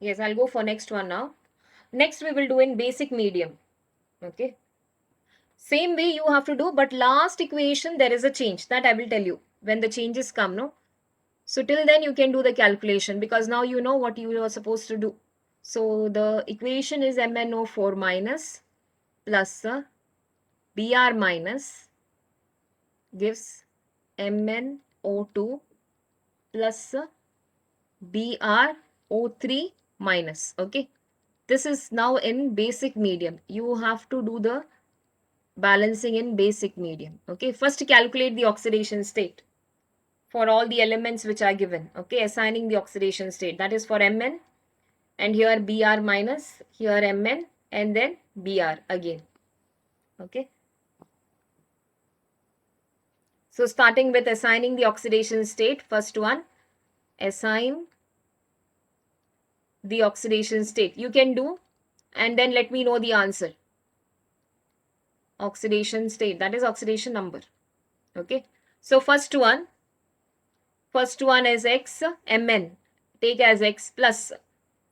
Yes, I'll go for next one now. Next we will do in basic medium. Okay. Same way you have to do, but last equation there is a change that I will tell you when the changes come, no? So till then you can do the calculation because now you know what you are supposed to do. So the equation is MnO4 minus plus Br minus gives MnO2 plus BrO3 minus. Okay. This is now in basic medium. You have to do the balancing in basic medium. Okay. First calculate the oxidation state for all the elements which are given. Okay. Assigning the oxidation state. That is for Mn. And here Br minus, here Mn, and then Br again. Okay. So starting with assigning the oxidation state, first one, assign the oxidation state. You can do and then let me know the answer. Oxidation state, that is oxidation number. Okay. So first one is X, Mn. Take as X plus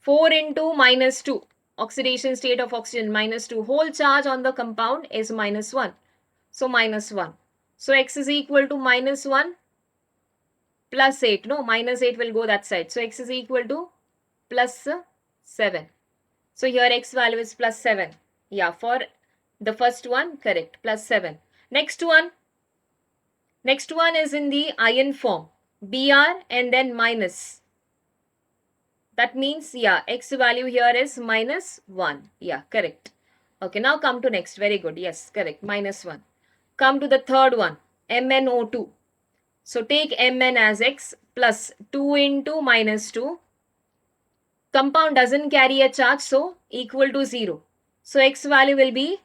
4 into minus 2. Oxidation state of oxygen minus 2. Whole charge on the compound is minus 1. So minus 1. So X is equal to minus 1 plus 8. No, minus 8 will go that side. So X is equal to plus 7. So here X value is plus 7. Yeah, for the first one, correct. Plus 7. Next one is in the ion form. Br and then minus. That means, yeah, X value here is minus 1. Yeah, correct. Okay, now come to next. Very good. Yes, correct. Minus 1. Come to the third one. MnO2. So take Mn as X plus 2 into minus 2. Compound doesn't carry a charge, so equal to 0. So X value will be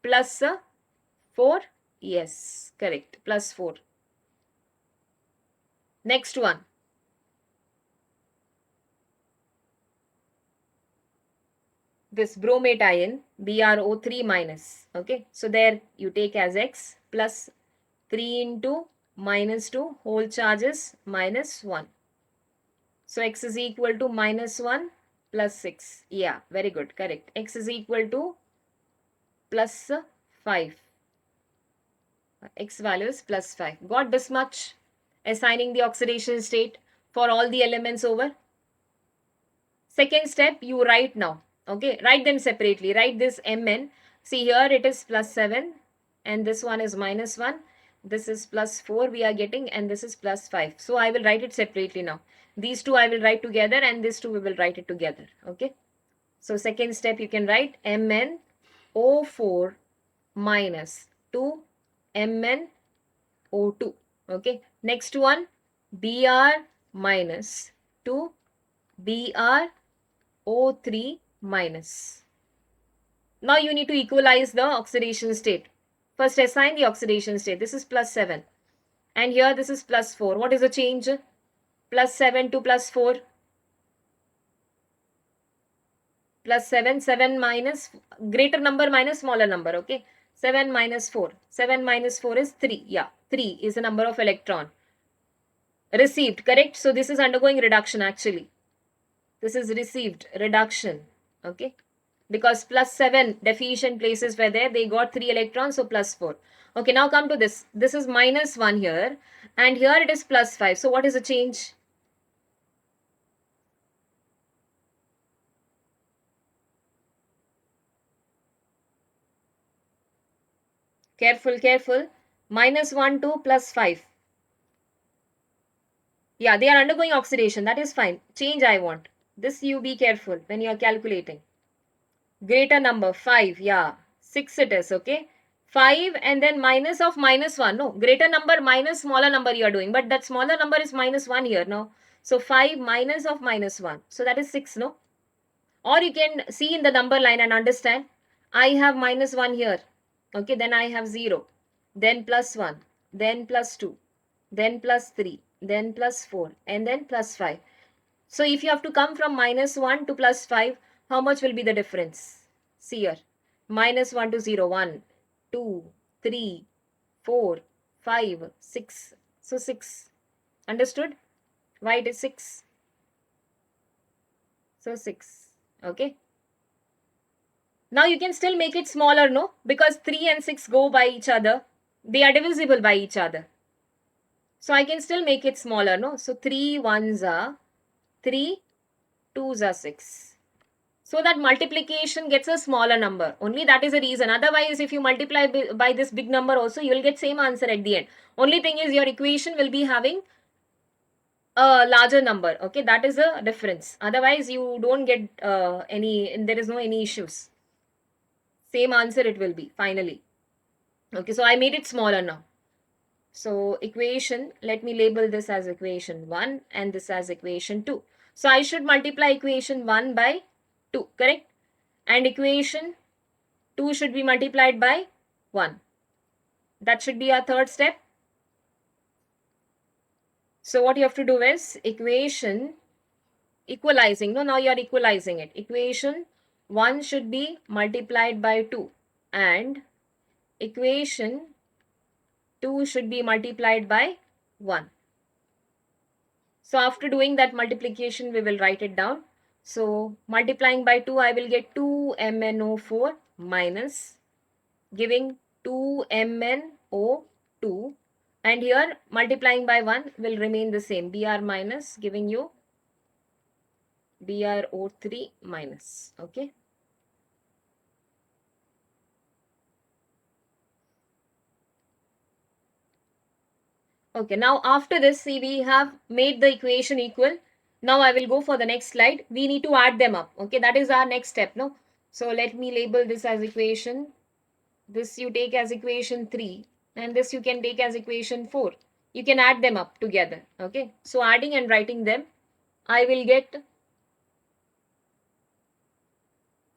plus 4. Yes, correct. Plus 4. Next one. This bromate ion, BrO3 minus. Okay, so there you take as X plus 3 into minus 2, whole charges minus 1. So X is equal to minus 1 plus 6. Yeah, very good, correct. X is equal to plus 5. X value is plus 5. Got this much? Assigning the oxidation state for all the elements over. Second step, you write now. Okay, write them separately. Write this Mn. See here it is plus 7 and this one is minus 1. This is plus 4 we are getting and this is plus 5. So I will write it separately now. These two I will write together and this two we will write it together. Okay. So second step you can write MnO4 minus 2 MnO2. Okay. Next one Br minus 2 BrO3 minus. Now you need to equalize the oxidation state. First assign the oxidation state. This is plus 7. And here this is plus 4. What is the change? Plus 7 to plus 4. Plus 7. 7 minus greater number minus smaller number. Okay. 7 minus 4. 7 minus 4 is 3. Yeah. 3 is the number of electron. Received. Correct. So this is undergoing reduction actually. This is received. Reduction. Okay. Because plus 7 deficient places were there, they got 3 electrons, so plus 4. Okay, now come to this. This is minus 1 here and here it is plus 5. So what is the change? Careful, careful. Minus 1 to plus 5. Yeah, they are undergoing oxidation. That is fine. Change I want. This you be careful when you are calculating. Greater number 5. Yeah, 6 it is. Okay. 5 and then minus of minus 1. No, greater number minus smaller number you are doing. But that smaller number is minus 1 here. No. So 5 minus of minus 1. So that is 6. No. Or you can see in the number line and understand. I have minus 1 here. Okay. Then I have 0. Then plus 1. Then plus 2. Then plus 3. Then plus 4. And then plus 5. So if you have to come from minus 1 to plus 5, how much will be the difference? See here. Minus 1 to 0. 1, 2, 3, 4, 5, 6. So 6. Understood? Why it is 6? So 6. Okay. Now you can still make it smaller, no? Because 3 and 6 go by each other. They are divisible by each other. So I can still make it smaller, no? So 3 ones are 3, 2s are 6. So that multiplication gets a smaller number. Only that is the reason. Otherwise, if you multiply by this big number also, you will get same answer at the end. Only thing is your equation will be having a larger number. Okay, that is the difference. Otherwise, you don't get there is no any issues. Same answer it will be finally. Okay, so I made it smaller now. So equation, let me label this as equation 1 and this as equation 2. So I should multiply equation 1 by 2, correct? And equation 2 should be multiplied by 1. That should be our third step. So what you have to do is equation equalizing. No, now you are equalizing it. Equation 1 should be multiplied by 2 and equation 2 should be multiplied by 1. So after doing that multiplication, we will write it down. So multiplying by 2, I will get 2MnO4 minus giving 2MnO2, and here multiplying by 1 will remain the same, Br minus giving you BrO3 minus. Okay. Okay, now after this, see, we have made the equation equal. Now I will go for the next slide. We need to add them up. Okay, that is our next step. No, so let me label this as equation. This you take as equation 3 and this you can take as equation 4. You can add them up together. Okay, so adding and writing them, I will get,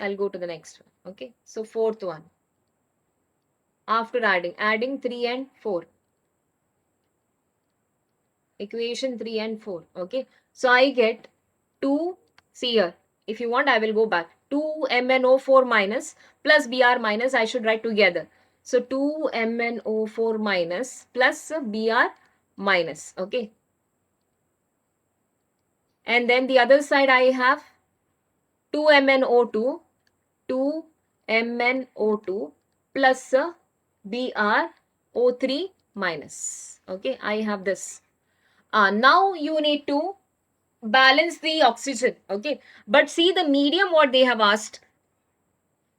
I'll go to the next one. Okay, so fourth one. After adding 3 and 4. Equation 3 and 4. Okay, so I get 2, see here, if you want I will go back, 2MnO4 minus plus Br minus I should write together. So 2MnO4 minus plus Br minus. Okay, and then the other side I have 2MnO2, 2MnO2 plus BrO3 minus. Okay, I have this. Now you need to balance the oxygen. Okay, but see the medium what they have asked.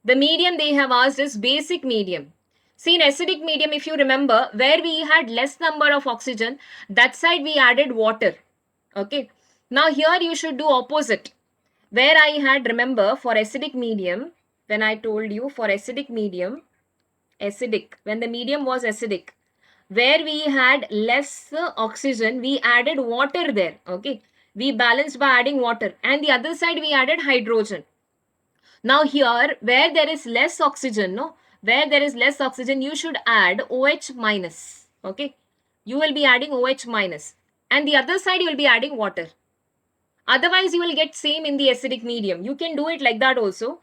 The medium they have asked is basic medium. See, in acidic medium, if you remember, where we had less number of oxygen, that side we added water. Okay, now here you should do opposite. Where I had, remember, for acidic medium, when I told you for acidic medium, acidic, when the medium was acidic, where we had less oxygen, we added water there. Okay, we balanced by adding water, and the other side we added hydrogen. Now here, where there is less oxygen, no, where there is less oxygen, you should add OH minus. Okay, you will be adding OH minus, and the other side you will be adding water. Otherwise, you will get same in the acidic medium. You can do it like that also,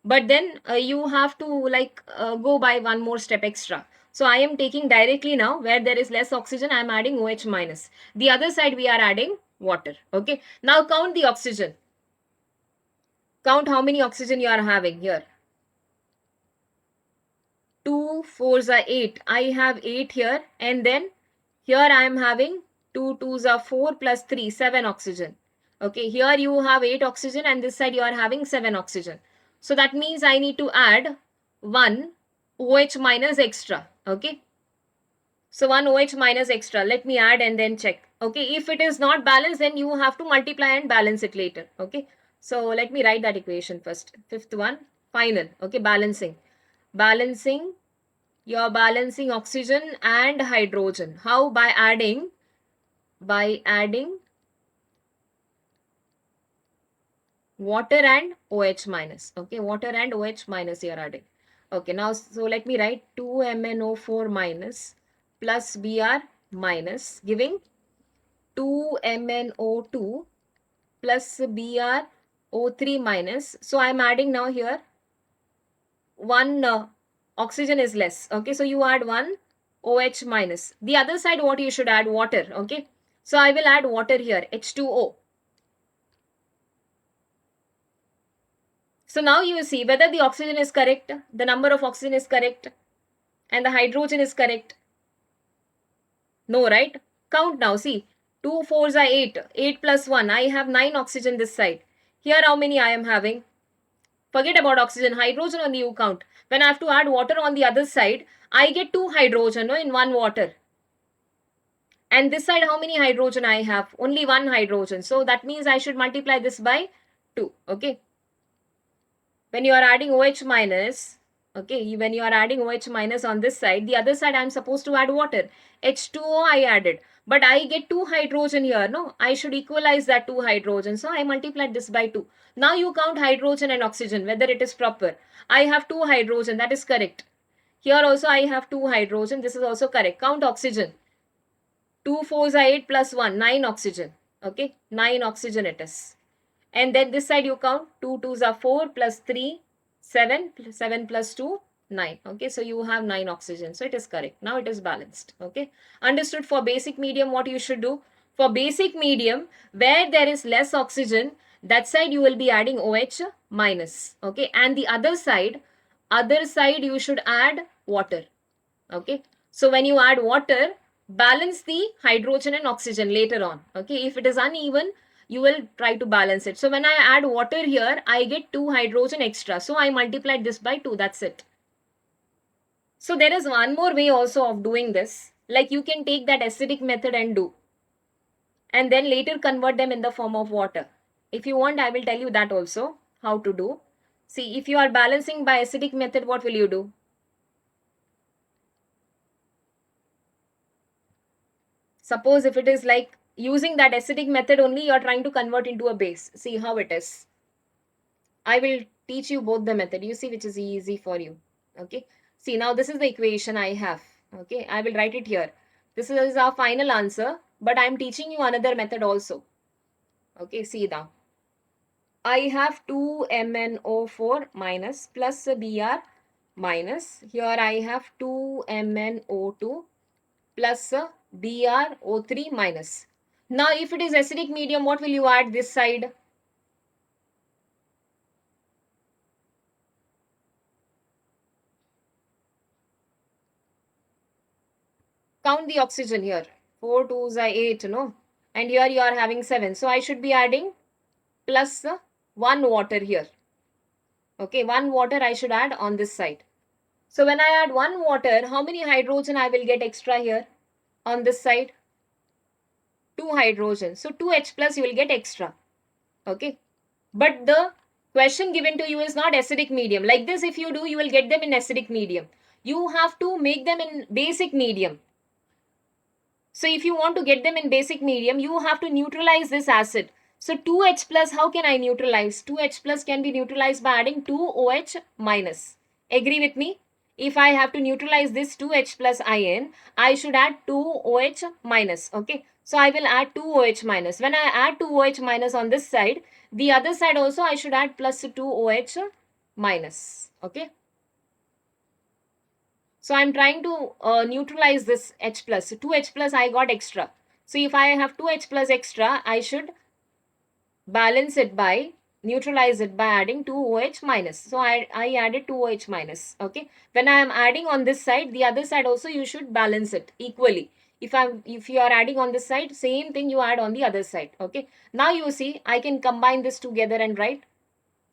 but then you have to like go by one more step extra. So I am taking directly now where there is less oxygen, I am adding OH minus. The other side we are adding water. Okay, now count the oxygen. Count how many oxygen you are having here. 2 4s are 8. I have 8 here, and then here I am having 2 2s are 4 plus 3, 7 oxygen. Okay, here you have 8 oxygen and this side you are having 7 oxygen. So that means I need to add 1 OH minus extra. Okay, so 1 OH minus extra. Let me add and then check. Okay, if it is not balanced, then you have to multiply and balance it later. Okay, so let me write that equation first. Fifth one, final. Okay, balancing. Balancing, you're balancing oxygen and hydrogen. How? By adding water and OH minus. Okay, water and OH minus you are adding. Okay, now so let me write 2MnO4 minus plus Br minus giving 2MnO2 plus BrO3 minus. So I am adding now here one oxygen is less. Okay, so you add one OH minus. The other side what you should add? Water. Okay, so I will add water here, H2O. So now you see whether the oxygen is correct, the number of oxygen is correct, and the hydrogen is correct. No, right? Count now. See, 2 4s are 8. 8 plus 1. I have 9 oxygen this side. Here how many I am having? Forget about oxygen. Hydrogen only you count. When I have to add water on the other side, I get 2 hydrogen, no, in 1 water. And this side, how many hydrogen I have? Only 1 hydrogen. So that means I should multiply this by 2. Okay. When you are adding OH minus, okay, when you are adding OH minus on this side, the other side I am supposed to add water. H2O I added. But I get 2 hydrogen here, no? I should equalize that 2 hydrogen. So I multiplied this by 2. Now you count hydrogen and oxygen, whether it is proper. I have 2 hydrogen, that is correct. Here also I have 2 hydrogen, this is also correct. Count oxygen. 2 4s are 8 plus 1, 9 oxygen. Okay, 9 oxygen it is. And then this side you count 2 2s are 4 plus 3, 7, 7 plus 2, 9. Okay, so you have 9 oxygen. So it is correct. Now it is balanced. Okay, understood. For basic medium, what you should do? For basic medium, where there is less oxygen, that side you will be adding OH minus. Okay, and the other side you should add water. Okay, so when you add water, balance the hydrogen and oxygen later on. Okay, if it is uneven, you will try to balance it. So when I add water here, I get 2 hydrogen extra. So I multiplied this by 2. That's it. So there is one more way also of doing this. Like you can take that acidic method and do. And then later convert them in the form of water. If you want, I will tell you that also, how to do. See, if you are balancing by acidic method, what will you do? Suppose if it is like using that acidic method only, you are trying to convert into a base. See how it is. I will teach you both the method. You see which is easy for you. Okay. See, now this is the equation I have. Okay. I will write it here. This is our final answer, but I am teaching you another method also. Okay. See now. I have 2MnO4 minus plus Br minus. Here I have 2MnO2 plus BrO3 minus. Now if it is acidic medium, what will you add this side? Count the oxygen here. 4 2s are 8, no? And here you are having 7. So I should be adding plus 1 water here. Okay, 1 water I should add on this side. So when I add 1 water, how many hydrogen I will get extra here on this side? 2 hydrogen. So 2H plus you will get extra. Okay. But the question given to you is not acidic medium. Like this, if you do, you will get them in acidic medium. You have to make them in basic medium. So if you want to get them in basic medium, you have to neutralize this acid. So 2H plus, how can I neutralize? 2H plus can be neutralized by adding 2OH minus. Agree with me? If I have to neutralize this 2H plus ion, I should add 2OH minus. Okay. So I will add 2OH minus. When I add 2OH minus on this side, the other side also I should add plus 2OH minus. Okay. So I'm trying to neutralize this H plus. 2H plus I got extra. So if I have 2H plus extra, I should balance it by, neutralize it by adding 2OH minus. So I added 2OH minus. Okay. When I am adding on this side, the other side also you should balance it equally. If you are adding on this side, same thing you add on the other side. Okay. Now you see, I can combine this together and write.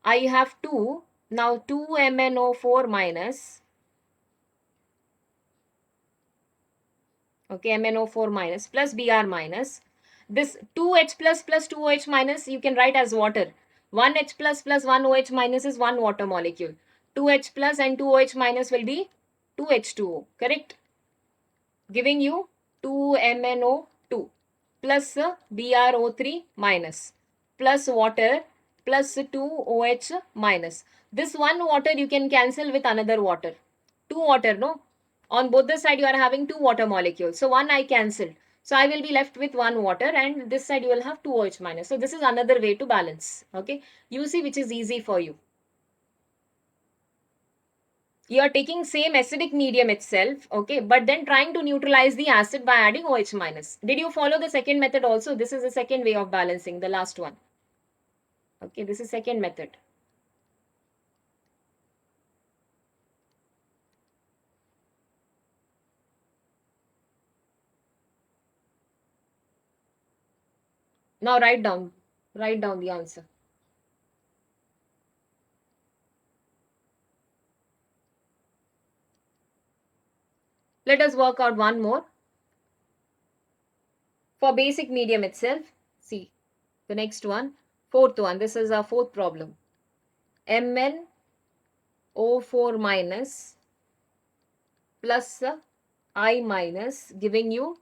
I have 2. Now 2MnO4 minus. Okay, MnO4 minus plus Br minus. This 2H plus plus 2OH minus you can write as water. 1H plus plus 1OH minus is 1 water molecule. 2H plus and 2OH minus will be 2H2O. Correct? Giving you 2MnO2 plus BrO3 minus plus water plus 2OH minus. This 1 water you can cancel with another water. 2 water, no? On both the side you are having 2 water molecules. So 1 I cancelled. So I will be left with 1 water and this side you will have 2 OH minus. So this is another way to balance. Okay. You see which is easy for you. You are taking same acidic medium itself. Okay. But then trying to neutralize the acid by adding OH minus. Did you follow the second method also? This is the second way of balancing, the last one. Okay. This is second method. Now write down the answer. Let us work out one more. For basic medium itself, see the next one, fourth one. This is our fourth problem. MnO4 minus plus I minus giving you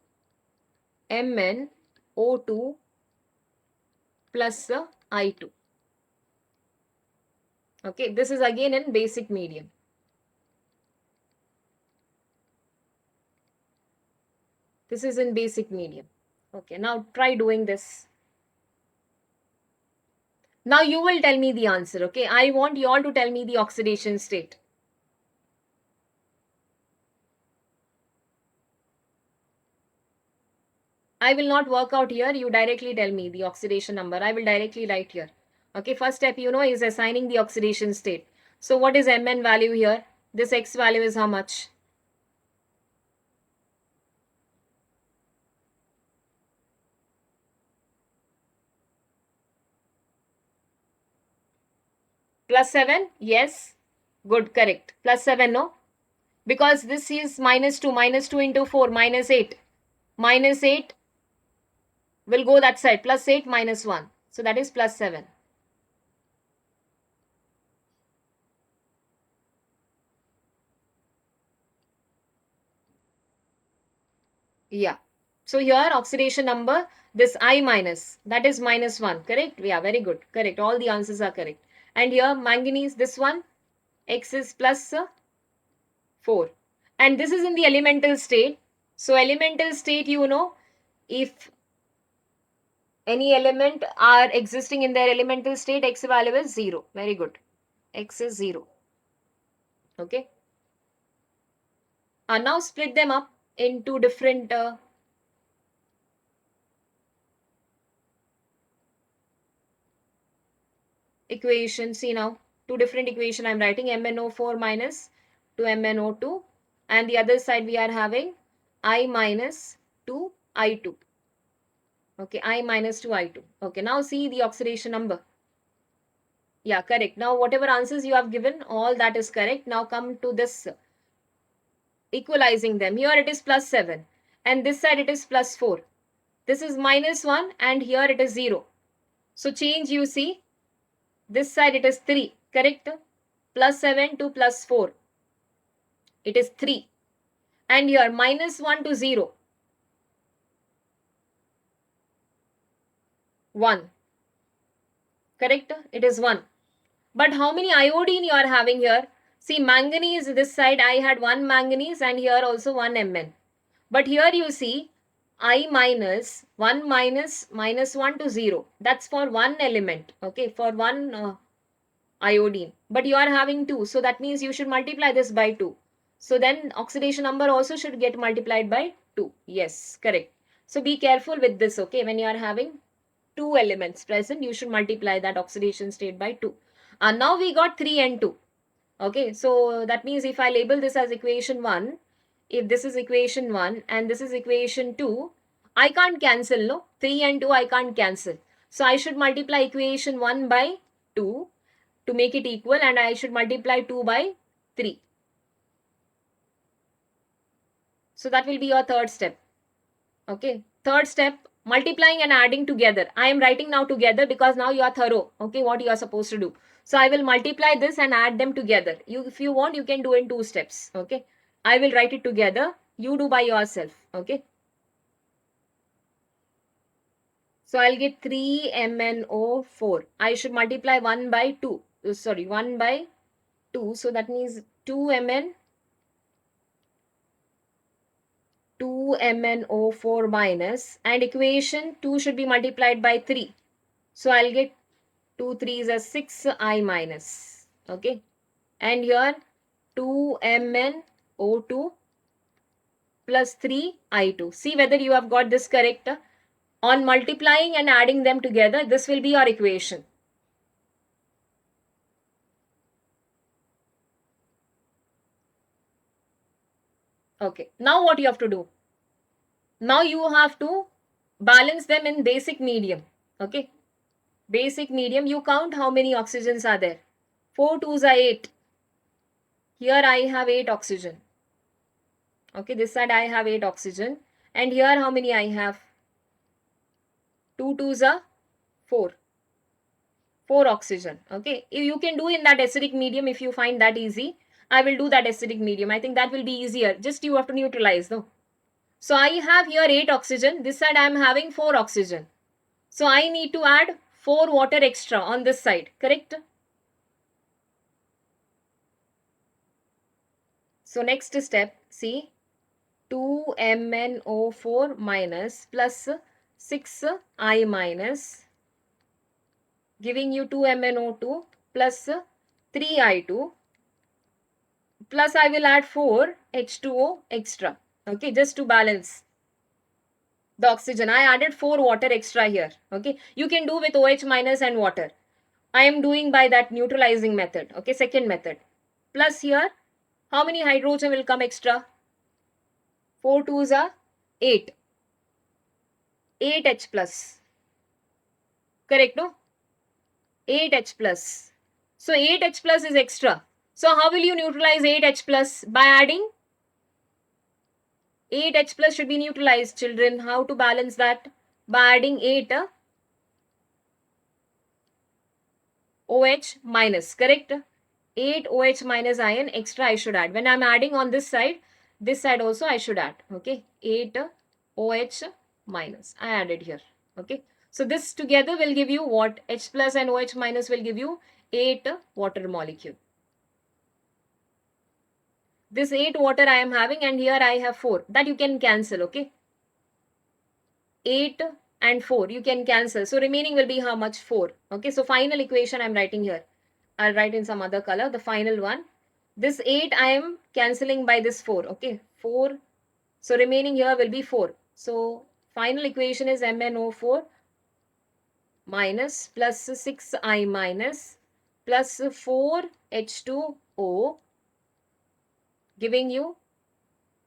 MnO2 plus I2. Okay, this is again in basic medium. This is in basic medium. Okay, now try doing this. Now you will tell me the answer. Okay, I want you all to tell me the oxidation state. I will not work out here. You directly tell me the oxidation number. I will directly write here. Okay, first step you know is assigning the oxidation state. So what is Mn value here? This X value is how much? +7? Yes. Good, correct. +7, no? Because this is -2. -2 into 4, -8. -8 will go that side. +8 -1. So that is +7. Yeah. So here oxidation number, this I minus, that is -1. Correct? Yeah, very good. Correct. All the answers are correct. And here manganese, this one, X is +4. And this is in the elemental state. So elemental state, you know, if any element are existing in their elemental state, X value is 0. Very good. X is 0. Okay. Now split them up into different equation. See now, two different equation I'm writing, MnO4 minus to MnO2, and the other side we are having I minus to I2. Okay, I minus to I2. Okay, now see the oxidation number. Yeah, correct. Now whatever answers you have given, all that is correct. Now come to this equalizing them. Here it is +7 and this side it is +4. This is -1 and here it is 0. So change you see, this side it is 3, correct? +7 to +4. It is 3. And here -1 to 0. 1. Correct? It is 1. But how many iodine you are having here? See, manganese, this side I had 1 manganese and here also 1 Mn. But here you see, I minus 1 minus -1 to 0. That's for one element. Okay, for one iodine. But you are having 2. So that means you should multiply this by 2. So then oxidation number also should get multiplied by 2. Yes, correct. So be careful with this, okay? When you are having two elements present, you should multiply that oxidation state by 2. And now we got 3 and 2. Okay, so that means if I label this as equation 1, if this is equation 1 and this is equation 2, I can't cancel, no? 3 and 2 I can't cancel. So I should multiply equation 1 by 2 to make it equal, and I should multiply 2 by 3. So that will be your third step. Okay, third step, multiplying and adding together. I am writing now together because now you are thorough. Okay, what you are supposed to do. So I will multiply this and add them together. If you want, you can do in 2 steps. Okay, I will write it together. You do by yourself. Okay. So I'll get 3MnO4. I should multiply 1 by 2. Sorry, 1 by 2. So that means 2Mn 2MnO4 minus, and equation 2 should be multiplied by 3. So I'll get 2 3s as 6 I minus. Okay. And here 2MnO2 plus 3 I2. See whether you have got this correct. On multiplying and adding them together, this will be your equation. Okay. Now what you have to do? Now you have to balance them in basic medium. Okay. Basic medium, you count how many oxygens are there. 4 2s are 8. Here I have 8 oxygen. Okay, this side I have 8 oxygen. And here how many I have? 2 2s are 4. 4 oxygen. Okay, you can do in that acidic medium if you find that easy. I will do that acidic medium. I think that will be easier. Just you have to neutralize, no? So I have here 8 oxygen. This side I am having 4 oxygen. So I need to add 4 water extra on this side, correct? So next step, see, 2MnO4 minus plus 6I minus, giving you 2MnO2 plus 3I2, plus I will add 4 H2O extra. Okay, just to balance the oxygen. I added 4 water extra here. Okay, you can do with OH minus and water. I am doing by that neutralizing method. Okay, second method. Plus here, how many hydrogen will come extra? 4 2s are 8. 8H plus. Correct, no? 8H plus. So 8H plus is extra. So how will you neutralize 8H plus? By adding 8H plus should be neutralized, children. How to balance that? By adding 8 OH minus, correct? 8 OH minus ion extra I should add. When I'm adding on this side also I should add. Okay, 8 OH minus I added here. Okay, so this together will give you what? H plus and OH minus will give you 8 water molecule. This 8 water I am having, and here I have 4. That you can cancel, okay? 8 and 4 you can cancel. So remaining will be how much? 4. Okay, so final equation I'm writing here. I'll write in some other color, the final one. This 8 I am cancelling by this 4. Okay, 4. So remaining here will be 4. So final equation is MnO4 minus plus 6I minus plus 4H2O, giving you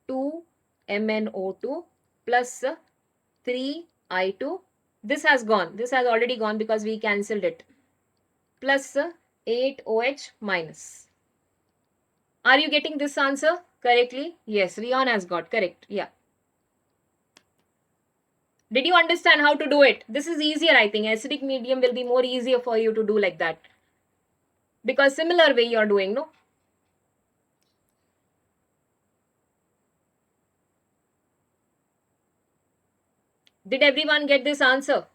2MnO2 plus 3I2. This has gone. This has already gone because we cancelled it. Plus 8OH minus. Are you getting this answer correctly? Yes, Rion has got correct. Yeah. Did you understand how to do it? This is easier, I think. Acidic medium will be more easier for you to do like that. Because similar way you are doing, no? Did everyone get this answer?